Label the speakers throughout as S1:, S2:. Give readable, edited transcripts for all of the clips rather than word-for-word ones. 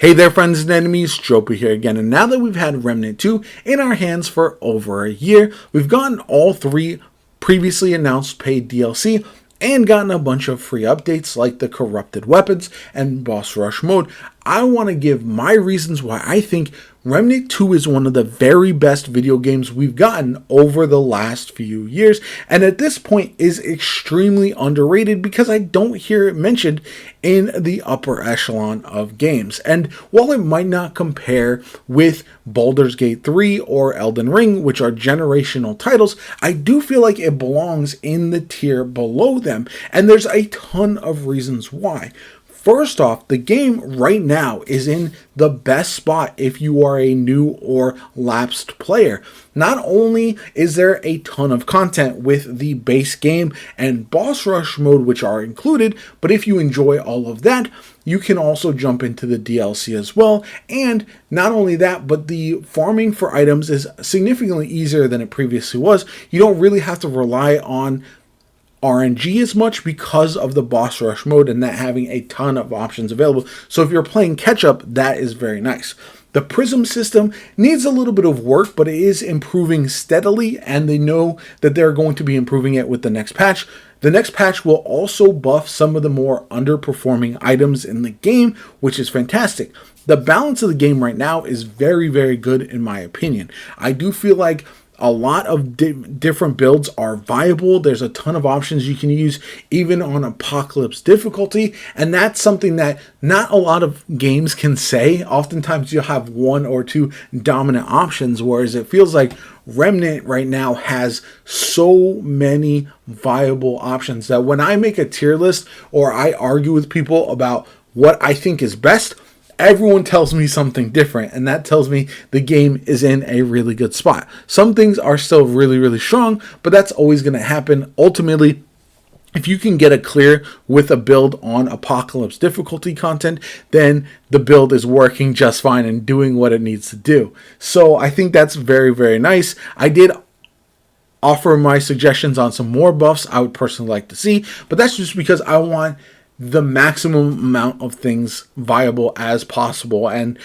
S1: Hey there friends and enemies, JoPa here again, and now that we've had Remnant 2 in our hands for over a year, we've gotten all 3 previously announced paid DLC and gotten a bunch of free updates like the corrupted weapons and boss rush mode. I want to give my reasons why I think Remnant 2 is one of the very best video games we've gotten over the last few years, and at this point is extremely underrated because I don't hear it mentioned in the upper echelon of games. And while it might not compare with Baldur's Gate 3 or Elden Ring, which are generational titles, I do feel like it belongs in the tier below them, and there's a ton of reasons why. First off, the game right now is in the best spot if you are a new or lapsed player. Not only is there a ton of content with the base game and boss rush mode which are included, but if you enjoy all of that, you can also jump into the DLC as well. And not only that, but the farming for items is significantly easier than it previously was. You don't really have to rely on RNG as much because of the boss rush mode and that having a ton of options available. So if you're playing catch up, that is very nice. The prism system needs a little bit of work, but it is improving steadily, and they know that they're going to be improving it with the next patch. The next patch will also buff some of the more underperforming items in the game, which is fantastic. The balance of the game right now is very, very good in my opinion. I do feel like a lot of different builds are viable. There's a ton of options you can use even on Apocalypse difficulty, and that's something that not a lot of games can say. Oftentimes you'll have 1 or 2 dominant options, whereas it feels like Remnant right now has so many viable options that when I make a tier list or I argue with people about what I think is best, everyone tells me something different, and that tells me the game is in a really good spot. Some things are still really, really strong, but that's always going to happen. Ultimately, if you can get a clear with a build on Apocalypse difficulty content, then the build is working just fine and doing what it needs to do. So I think that's very, very nice. I did offer my suggestions on some more buffs I would personally like to see, but that's just because I want the maximum amount of things viable as possible, and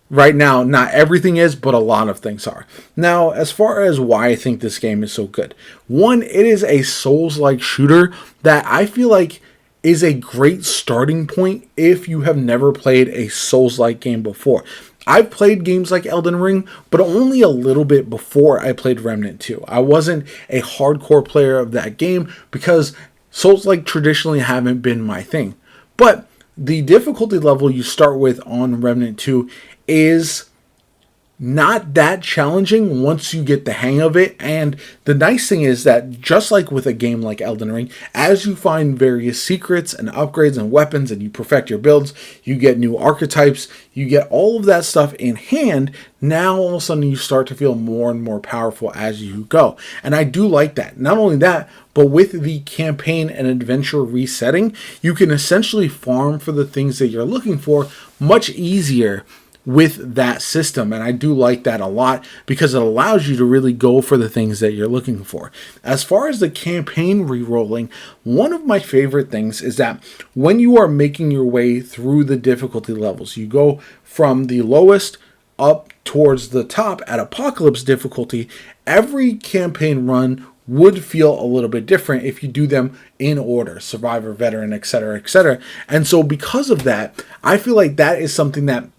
S1: right now not everything is, but a lot of things are. Now, as far as why I think this game is so good, one, it is a Souls-like shooter that I feel like is a great starting point if you have never played a Souls-like game before. I've played games like Elden Ring, but only a little bit before I played Remnant 2. I wasn't a hardcore player of that game because Souls-like traditionally haven't been my thing. But the difficulty level you start with on Remnant 2 is not that challenging once you get the hang of it. And the nice thing is that just like with a game like Elden Ring, as you find various secrets and upgrades and weapons and you perfect your builds, you get new archetypes, you get all of that stuff in hand. Now all of a sudden you start to feel more and more powerful as you go. And I do like that. Not only that, but with the campaign and adventure resetting, you can essentially farm for the things that you're looking for much easier with that system, and I do like that a lot because it allows you to really go for the things that you're looking for. As far as the campaign re-rolling, one of my favorite things is that when you are making your way through the difficulty levels, you go from the lowest up towards the top at Apocalypse difficulty. Every campaign run would feel a little bit different if you do them in order: Survivor, Veteran, etc., etc. And so because of that, I feel like that is something that,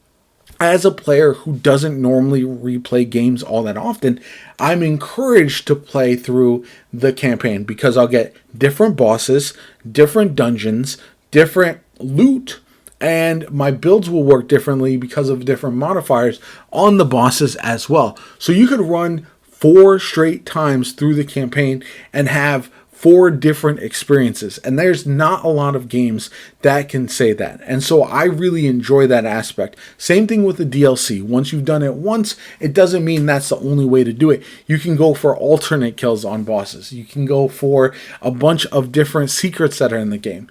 S1: as a player who doesn't normally replay games all that often, I'm encouraged to play through the campaign because I'll get different bosses, different dungeons, different loot, and my builds will work differently because of different modifiers on the bosses as well. So you could run 4 straight times through the campaign and have 4 different experiences, and there's not a lot of games that can say that, and so I really enjoy that aspect. Same thing with the DLC. Once you've done it once, it doesn't mean that's the only way to do it. You can go for alternate kills on bosses. You can go for a bunch of different secrets that are in the game,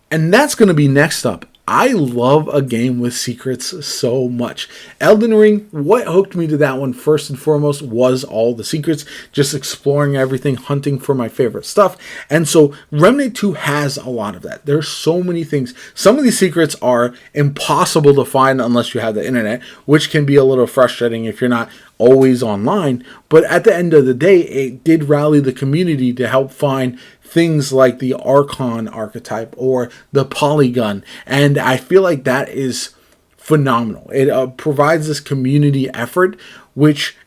S1: and that's going to be next up. I love a game with secrets so much. Elden Ring, what hooked me to that one first and foremost was all the secrets, just exploring everything, hunting for my favorite stuff. And so Remnant 2 has a lot of that. There's so many things. Some of these secrets are impossible to find unless you have the internet, which can be a little frustrating if you're not always online. But at the end of the day, it did rally the community to help find things like the Archon archetype or the Polygon. And I feel like that is phenomenal. It provides this community effort, which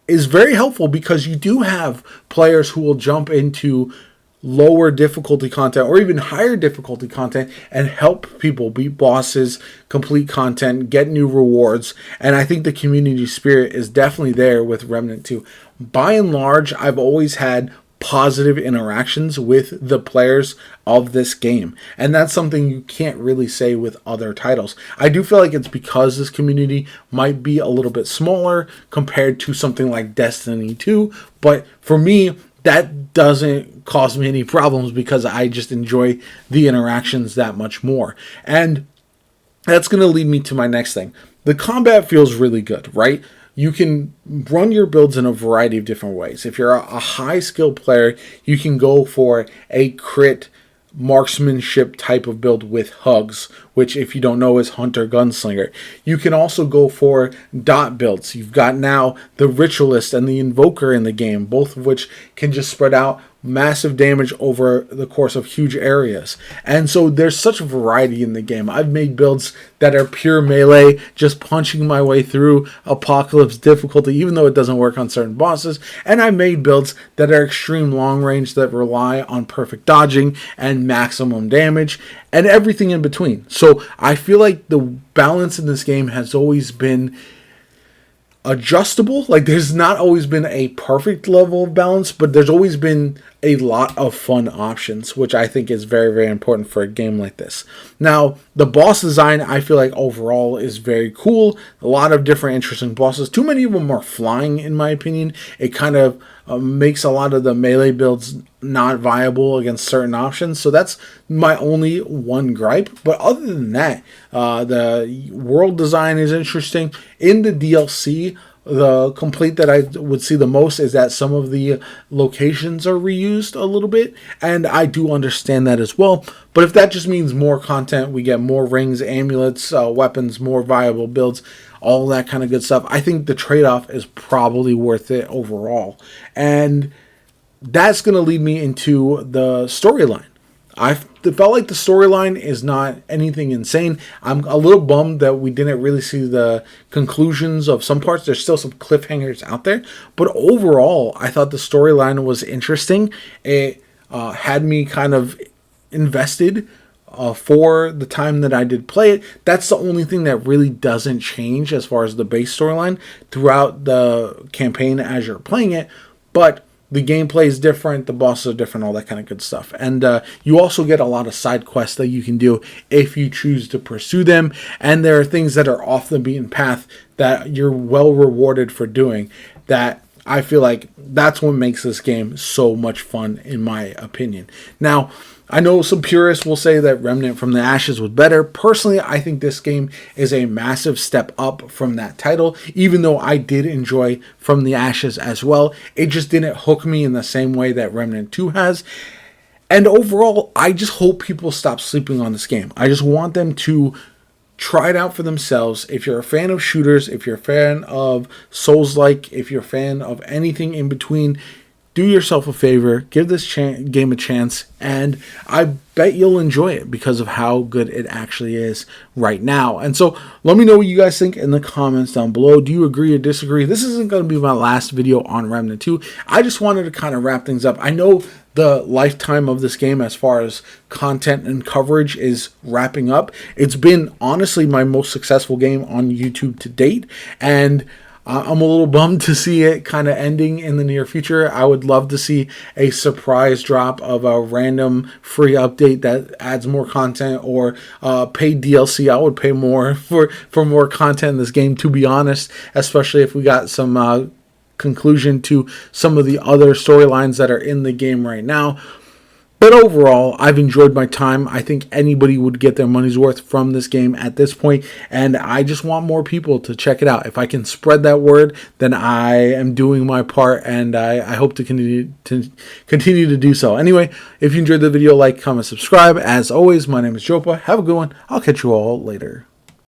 S1: is very helpful because you do have players who will jump into lower difficulty content or even higher difficulty content and help people beat bosses, complete content, get new rewards. And I think the community spirit is definitely there with Remnant 2. By and large, I've always had positive interactions with the players of this game, and that's something you can't really say with other titles. I do feel like it's because this community might be a little bit smaller compared to something like Destiny 2, but for me that doesn't cause me any problems because I just enjoy the interactions that much more. And that's going to lead me to my next thing. The combat feels really good, right? You can run your builds in a variety of different ways. If you're a high skill player, you can go for a crit marksmanship type of build with hugs, which if you don't know is hunter gunslinger. You can also go for dot builds. You've got now the ritualist and the invoker in the game, both of which can just spread out massive damage over the course of huge areas. And so there's such a variety in the game. I've made builds that are pure melee, just punching my way through apocalypse difficulty, even though it doesn't work on certain bosses. And I made builds that are extreme long range that rely on perfect dodging and maximum damage and everything in between. So I feel like the balance in this game has always been adjustable. Like there's not always been a perfect level of balance, but there's always been a lot of fun options, which I think is very, very important for a game like this. Now, the boss design, I feel like overall is very cool. A lot of different interesting bosses. Too many of them are flying, in my opinion. It kind of makes a lot of the melee builds not viable against certain options. So that's my only one gripe. But other than that, the world design is interesting. In the DLC, the complaint that I would see the most is that some of the locations are reused a little bit, and I do understand that as well. But if that just means more content, we get more rings, amulets, weapons, more viable builds, all that kind of good stuff, I think the trade-off is probably worth it overall. And that's going to lead me into the storyline. I felt like the storyline is not anything insane. I'm a little bummed that we didn't really see the conclusions of some parts. There's still some cliffhangers out there. But overall, I thought the storyline was interesting. It had me kind of invested for the time that I did play it. That's the only thing that really doesn't change as far as the base storyline throughout the campaign as you're playing it. But the gameplay is different, the bosses are different, all that kind of good stuff. And you also get a lot of side quests that you can do if you choose to pursue them. And there are things that are off the beaten path that you're well rewarded for doing, that I feel like that's what makes this game so much fun, in my opinion. Now, I know some purists will say that Remnant from the Ashes was better. Personally, I think this game is a massive step up from that title, even though I did enjoy From the Ashes as well. It just didn't hook me in the same way that Remnant 2 has. And overall, I just hope people stop sleeping on this game. I just want them to try it out for themselves. If you're a fan of shooters, if you're a fan of Souls-like, if you're a fan of anything in between, do yourself a favor, give this game a chance, and I bet you'll enjoy it because of how good it actually is right now. And so let me know what you guys think in the comments down below. Do you agree or disagree? This isn't going to be my last video on Remnant 2. I just wanted to kind of wrap things up. I know the lifetime of this game as far as content and coverage is wrapping up. It's been honestly my most successful game on YouTube to date, and I'm a little bummed to see it kind of ending in the near future. I would love to see a surprise drop of a random free update that adds more content, or paid DLC. I would pay more for more content in this game, to be honest, especially if we got some conclusion to some of the other storylines that are in the game right now. But overall, I've enjoyed my time. I think anybody would get their money's worth from this game at this point, and I just want more people to check it out. If I can spread that word, then I am doing my part, and I hope to continue to do so. Anyway, if you enjoyed the video, like, comment, subscribe. As always, my name is Jopa. Have a good one. I'll catch you all later.